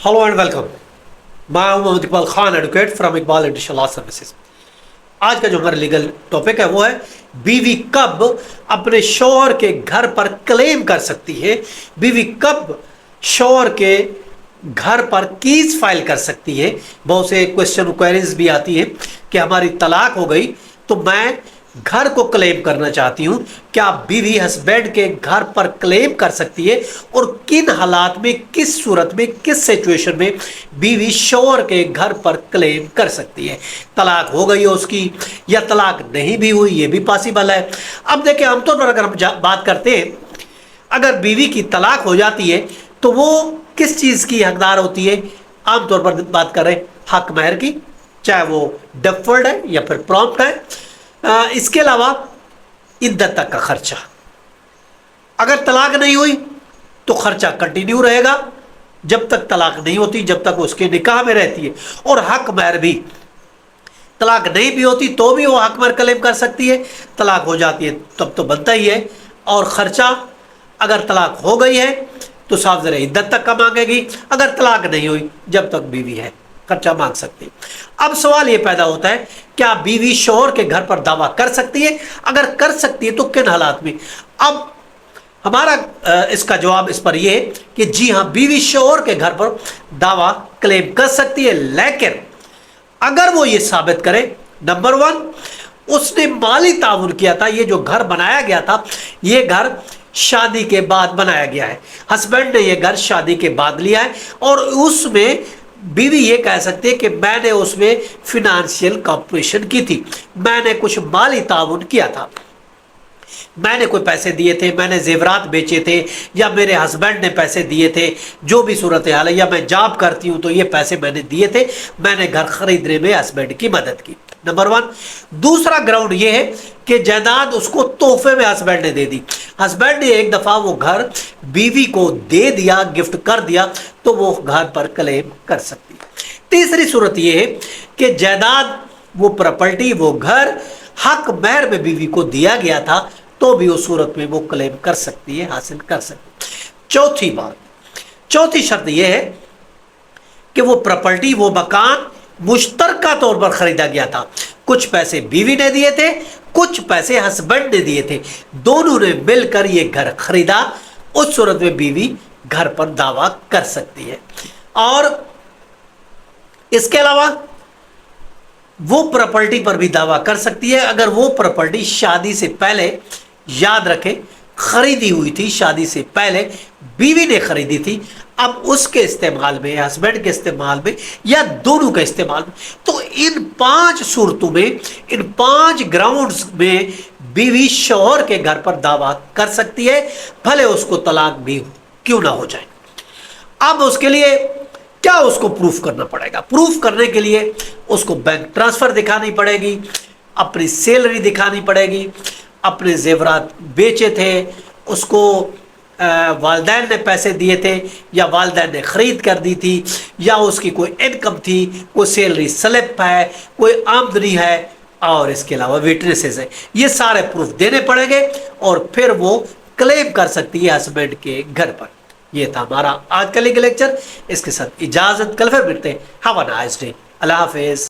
Hello and welcome. मैं हूं Mohammad Iqbal Khan, advocate from Iqbal industrial law services. आज का जो हमारा लीगल टॉपिक है वो है बीवी कब अपने शौहर के घर पर क्लेम कर सकती है। बीवी कब शौहर के घर पर कीज फाइल कर सकती है। बहुत से क्वेश्चन क्वेरीज भी आती है कि हमारी तलाक हो गई तो मैं घर को क्लेम करना चाहती हूं, क्या बीवी हस्बैंड के घर पर क्लेम कर सकती है और किन हालात में, किस सूरत में, किस सिचुएशन में बीवी शौहर के घर पर क्लेम कर सकती है। तलाक हो गई है उसकी या तलाक नहीं भी हुई, ये भी पॉसिबल है। अब देखिए, आमतौर पर अगर हम बात करते हैं, अगर बीवी की तलाक हो जाती है तो वो किस चीज़ की हकदार होती है। आमतौर पर बात कर रहे हैं हक महर की, चाहे वो डेफर्ड है या फिर प्रॉम्प्ट है। इसके अलावा इद्दत तक का खर्चा, अगर तलाक नहीं हुई तो खर्चा कंटिन्यू रहेगा जब तक तलाक नहीं होती, जब तक उसके निकाह में रहती है। और हक महर भी, तलाक नहीं भी होती तो भी वो हक महर क्लेम कर सकती है, तलाक हो जाती है तब तो बनता ही है। और खर्चा अगर तलाक हो गई है तो साफ ज़रा इद्दत तक का मांगेगी, अगर तलाक नहीं हुई जब तक बीवी है खर्चा मांग सकती है। अब सवाल ये पैदा होता है, क्या बीवी शौहर के घर पर दावा कर सकती है? अगर कर सकती है तो किन हालात में? अब हमारा इसका जवाब इस पर यह है कि जी हाँ, बीवी शौहर के घर पर दावा क्लेम कर सकती है, लेकिन अगर वो ये साबित करे, नंबर वन, उसने माली ताउन किया था। ये जो घर बनाया गया था, ये घर शादी के बाद बनाया गया है। हस्बैंड ने ये घर शादी के बाद लिया है और उसमें बीवी ये कह सकती है कि मैंने उसमें फिनेंशियल कॉर्पोरेशन की थी, मैंने कुछ माली ताउन किया था, मैंने कोई पैसे दिए थे, मैंने जेवरात बेचे थे, या मेरे हस्बैंड ने पैसे दिए थे, जो भी सूरत हाल है, या मैं जॉब करती हूँ तो ये पैसे मैंने दिए थे, मैंने घर खरीदने में हस्बैंड की मदद की। Number one. दूसरा ग्राउंड ये है कि जायदाद उसको तोहफे में हस्बैंड ने दे दी। हस्बैंड ने एक दफ़ा वो घर बीवी को दे दिया, गिफ्ट कर दिया, तो वो घर पर क्लेम कर सकती है। तीसरी सूरत ये है कि जायदाद, वो प्रॉपर्टी, वो घर हक महर में बीवी को दिया गया था, तो भी उस सूरत में वो क्लेम कर सकती है, हासिल कर सकती है। चौथी शर्त यह है कि वो प्रॉपर्टी, वो मकान मुश्तरका तौर पर खरीदा गया था। कुछ पैसे बीवी ने दिए थे, कुछ पैसे हस्बैंड ने दिए थे, दोनों ने मिलकर ये घर खरीदा। उस सूरत में बीवी घर पर दावा कर सकती है। और इसके अलावा वो प्रॉपर्टी पर भी दावा कर सकती है अगर वो प्रॉपर्टी शादी से पहले, याद रखें, खरीदी हुई थी, शादी से पहले बीवी ने खरीदी थी, अब उसके इस्तेमाल में, हस्बैंड के इस्तेमाल में, या दोनों के इस्तेमाल में। तो इन 5 सूरतों में, इन 5 ग्राउंड्स में बीवी शौहर के घर पर दावा कर सकती है, भले उसको तलाक भी क्यों ना हो जाए। अब उसके लिए क्या उसको प्रूफ करना पड़ेगा? प्रूफ करने के लिए उसको बैंक ट्रांसफर दिखानी पड़ेगी, अपनी सैलरी दिखानी पड़ेगी, अपने जेवरात बेचे थे, उसको वालिदैन ने पैसे दिए थे या वालिदैन ने खरीद कर दी थी, या उसकी कोई इनकम थी, कोई सैलरी स्लिप है, कोई आमदनी है, और इसके अलावा विटनेसेस है। ये सारे प्रूफ देने पड़ेंगे और फिर वो क्लेम कर सकती है हस्बैंड के घर पर। ये था हमारा आज का लीगल लेक्चर। इसके साथ इजाजत, कल फिर मिलते हैं। Have a nice day. Allah Hafiz.